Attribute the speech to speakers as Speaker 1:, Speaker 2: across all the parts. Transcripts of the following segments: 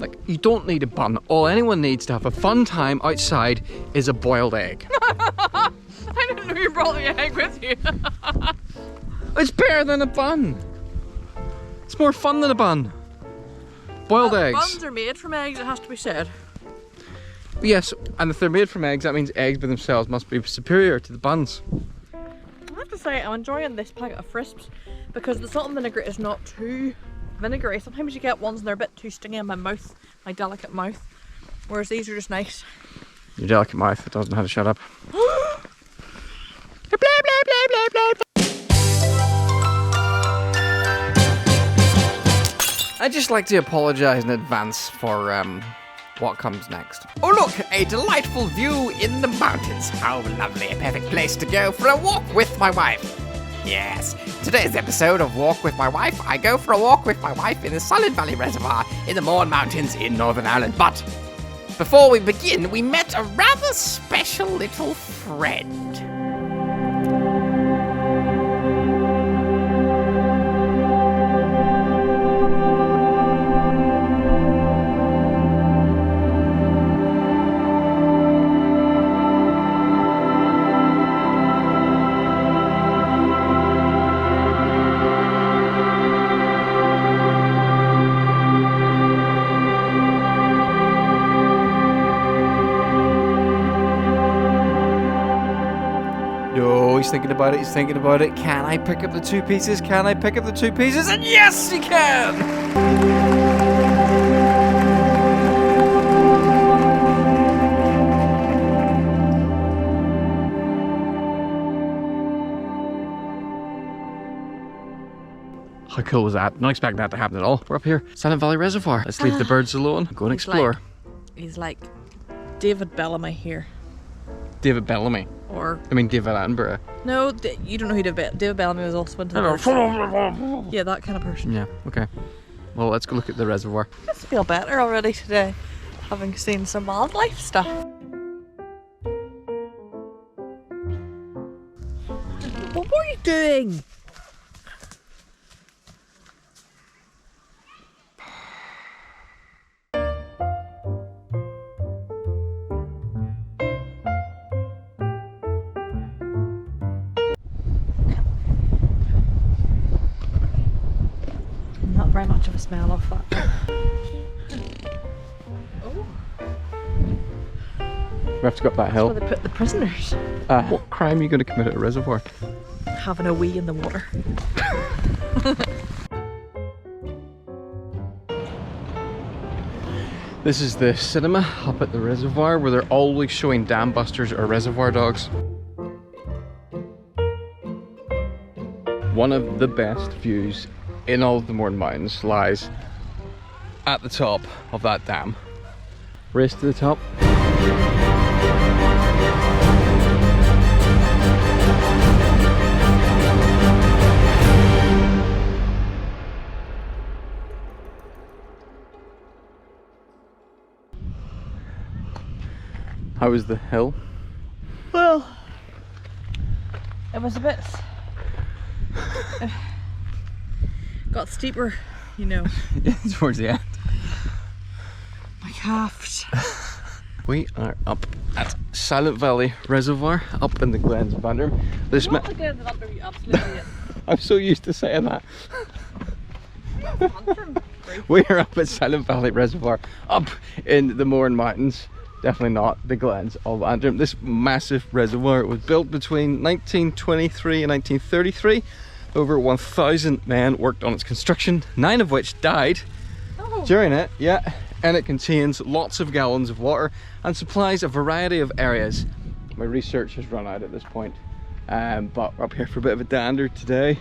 Speaker 1: Like, you don't need a bun. All anyone needs to have a fun time outside is a boiled egg.
Speaker 2: I didn't know you brought the egg with you.
Speaker 1: It's better than a bun. It's more fun than a bun. Boiled eggs.
Speaker 2: Buns are made from eggs, it has to be said.
Speaker 1: Yes, and if they're made from eggs, that means eggs by themselves must be superior to the buns.
Speaker 2: I have to say, I'm enjoying this packet of crisps because the salt and vinegar is not too vinegary. Sometimes you get ones and they're a bit too stingy in my mouth, my delicate mouth, whereas these are just nice.
Speaker 1: Your delicate mouth, it doesn't know how to shut up. I'd just like to apologise in advance for what comes next.
Speaker 3: Oh look, a delightful view in the mountains. How lovely, a perfect place to go for a walk with my wife. Yes, today's episode of Walk With My Wife, I go for a walk with my wife in the Silent Valley Reservoir in the Mourne Mountains in Northern Ireland. But before we begin, we met a rather special little friend.
Speaker 1: No, he's thinking about it, he's thinking about it. Can I pick up the two pieces? Can I pick up the two pieces? And yes, he can! How cool was that? Not expecting that to happen at all. We're up here, Silent Valley Reservoir. Let's leave the birds alone, go and explore.
Speaker 2: He's like David Bellamy here.
Speaker 1: David Bellamy.
Speaker 2: Or
Speaker 1: I mean David Attenborough.
Speaker 2: no, you don't know who David Bellamy was also into the birds. Yeah, that kind of person.
Speaker 1: Yeah, okay. Well, let's go look at the reservoir.
Speaker 2: I just feel better already today, having seen some wildlife stuff. What were you doing? Not very much of a smell off that. Oh.
Speaker 1: We have to go up that
Speaker 2: That's
Speaker 1: hill.
Speaker 2: where they put the prisoners.
Speaker 1: What crime are you going to commit at a reservoir?
Speaker 2: Having a wee in the water.
Speaker 1: This is the cinema up at the reservoir where they're always showing dam busters or reservoir dogs. One of the best views in all of the Mourne Mountains lies at the top of that dam. Race to the top. How was the hill?
Speaker 2: Well, it was a bit... got steeper, you know.
Speaker 1: Yeah, towards the end.
Speaker 2: My calves.
Speaker 1: We are up at Silent Valley Reservoir, up in the Glens of Antrim. This
Speaker 2: Not the good that you absolutely idiot.
Speaker 1: I'm so used to saying that.
Speaker 2: Antrim.
Speaker 1: We are up at Silent Valley Reservoir, up in the Mourne Mountains. Definitely not the Glens of Antrim. This massive reservoir was built between 1923 and 1933. Over 1,000 men worked on its construction, 9 of which died during it. Yeah, and it contains lots of gallons of water and supplies a variety of areas. My research has run out at this point, but we're up here for a bit of a dander today.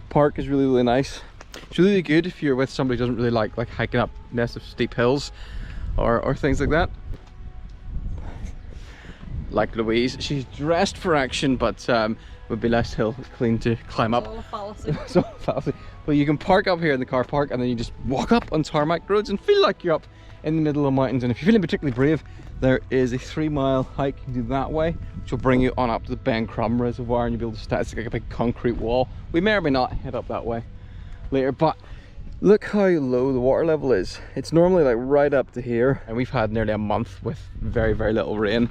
Speaker 1: Park is really, really nice. It's really good if you're with somebody who doesn't really like hiking up massive steep hills or things like that. Like Louise, she's dressed for action, but would be less hill clean to climb up.
Speaker 2: All a fallacy.
Speaker 1: So fallacy. Well, you can park up here in the car park and then you just walk up on tarmac roads and feel like you're up in the middle of mountains. And if you're feeling particularly brave, there is a 3-mile hike you can do that way, which will bring you on up to the Ben Crum Reservoir, and you'll be able to stand. It's like a big concrete wall. We may or may not head up that way later, but Look how low the water level is. It's normally like right up to here, and we've had nearly a month with very, very little rain.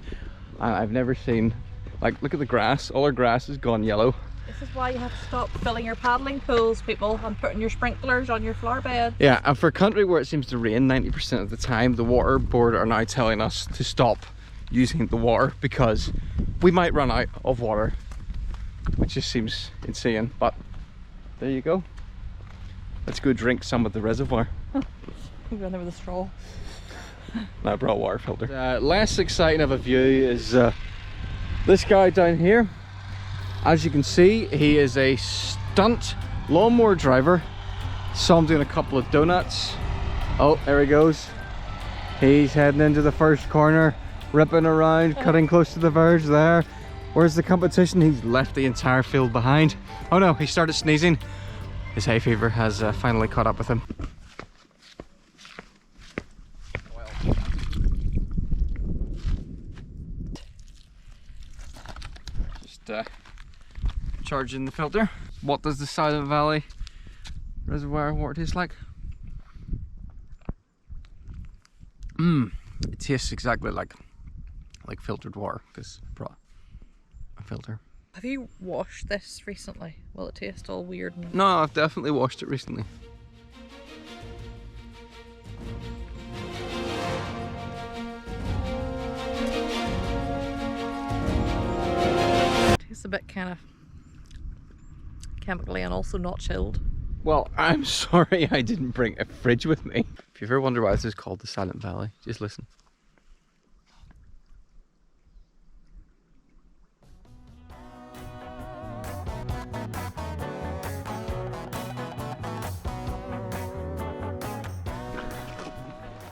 Speaker 1: And I've never seen, like, look at the grass. All our grass has gone yellow.
Speaker 2: This is why you have to stop filling your paddling pools, people, and putting your sprinklers on your flower bed.
Speaker 1: Yeah, and for a country where it seems to rain 90% of the time, the water board are now telling us to stop using the water because we might run out of water, which just seems insane. But there you go. Let's go drink some of the reservoir.
Speaker 2: We've gone there with a straw.
Speaker 1: I brought a water filter. Less exciting of a view is this guy down here. As you can see, he is a stunt lawnmower driver. Saw him doing a couple of donuts. Oh, there he goes. He's heading into the first corner, ripping around, cutting close to the verge there. Where's the competition? He's left the entire field behind. Oh no, he started sneezing. His hay fever has finally caught up with him. Just charging the filter. What does the Silent Valley reservoir water taste like? It tastes exactly like filtered water because I brought a filter.
Speaker 2: Have you washed this recently? Will it taste all weird?
Speaker 1: No, I've definitely washed it recently.
Speaker 2: Tastes a bit kind of chemically and also not chilled.
Speaker 1: Well, I'm sorry I didn't bring a fridge with me. If you've ever wondered why this is called the Silent Valley, just listen.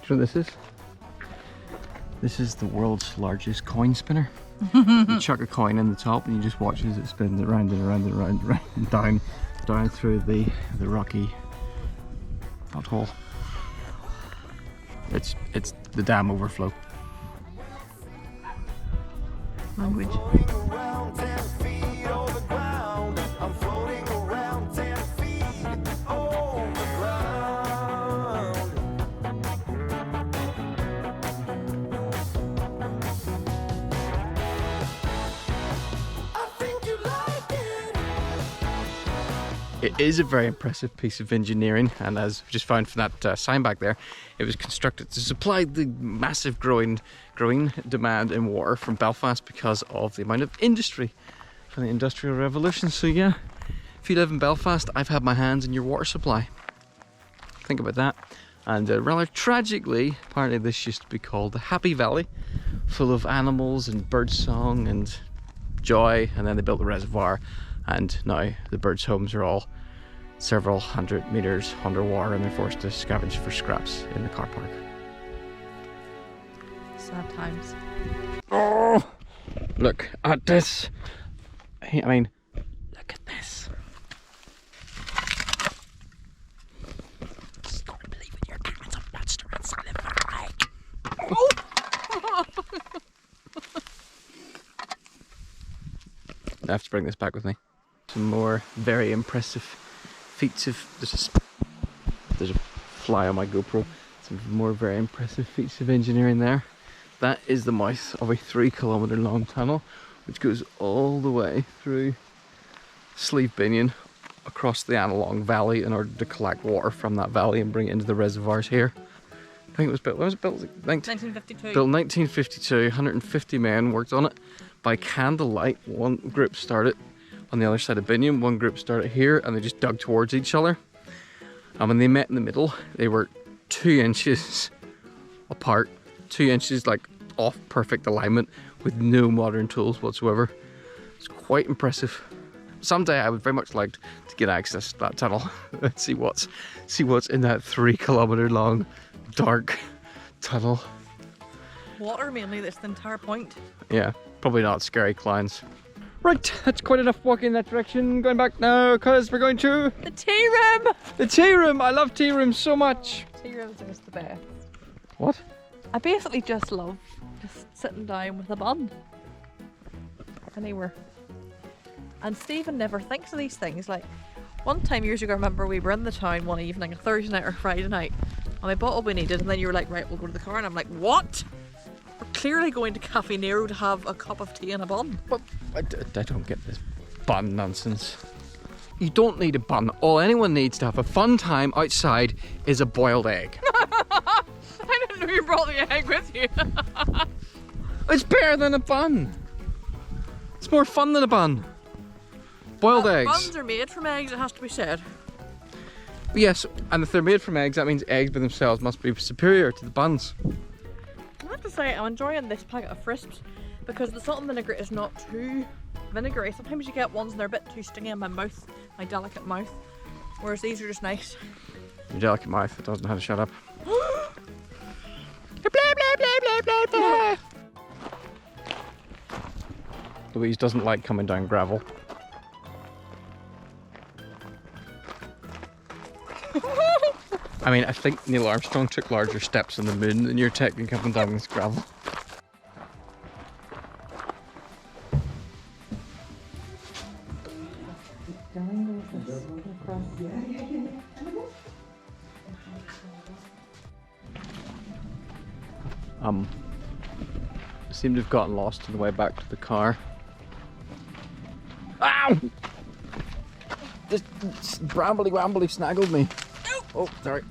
Speaker 1: Do you know what this is? This is the world's largest coin spinner. You chuck a coin in the top and you just watch as it spins around and around and around and, around and down through the rocky pothole. It's the dam overflow.
Speaker 2: Language.
Speaker 1: It is a very impressive piece of engineering, and as we just found from that sign back there, it was constructed to supply the massive growing demand in water from Belfast because of the amount of industry from the Industrial Revolution. So yeah, if you live in Belfast, I've had my hands in your water supply. Think about that. And rather tragically, apparently this used to be called the Happy Valley, full of animals and birdsong and joy, and then they built the reservoir, and now the birds' homes are all several hundred meters underwater and they're forced to scavenge for scraps in the car park.
Speaker 2: Sad times.
Speaker 1: Oh, look at this. I mean, look at this. Just don't believe in your parents of monster and Silent Valley. Oh! I have to bring this back with me. Some more very impressive feats of... There's a fly on my GoPro. Some more very impressive feats of engineering there. That is the mouth of a 3-kilometre long tunnel which goes all the way through Slieve Binion across the Annalong Valley in order to collect water from that valley and bring it into the reservoirs here. I think it was built, when was it built?
Speaker 2: 1952.
Speaker 1: Built in 1952, 150 men worked on it by candlelight. One group started on the other side of Binion, one group started here, and they just dug towards each other. And when they met in the middle, they were 2 inches apart, 2 inches like off perfect alignment with no modern tools whatsoever. It's quite impressive. Someday I would very much like to get access to that tunnel and see what's in that 3-kilometre long dark tunnel.
Speaker 2: Water mainly, that's the entire point.
Speaker 1: Yeah, probably not scary clowns. Right, that's quite enough walking in that direction. Going back now because we're going to
Speaker 2: The tea room!
Speaker 1: the tea room. I love tea rooms so much.
Speaker 2: Tea rooms are just the best.
Speaker 1: What?
Speaker 2: I basically just love just sitting down with a bun. Anywhere. And Stephen never thinks of these things like, One time years ago, I remember we were in the town one evening, a Thursday night or Friday night, and we bought all we needed, and then you were like, right, we'll go to the car, and I'm like, what? We're clearly going to Cafe Nero to have a cup of tea and a bun.
Speaker 1: But I don't get this bun nonsense. You don't need a bun. All anyone needs to have a fun time outside is a boiled egg.
Speaker 2: I didn't know you brought the egg with you.
Speaker 1: It's better than a bun. It's more fun than a bun. Boiled eggs.
Speaker 2: Buns are made from eggs, it has to be said.
Speaker 1: Yes, and if they're made from eggs, that means eggs by themselves must be superior to the buns.
Speaker 2: I have to say, I'm enjoying this packet of crisps because the salt and vinaigrette is not too vinegary. Sometimes you get ones and they're a bit too stingy in my mouth, my delicate mouth, whereas these are just nice.
Speaker 1: Your delicate mouth, it doesn't know how to shut up. Louise doesn't like coming down gravel. I mean, I think Neil Armstrong took larger steps on the moon than you're taking coming down this gravel. Seem to have gotten lost on the way back to the car. Ow! This brambly wambly snaggled me. Oh, sorry.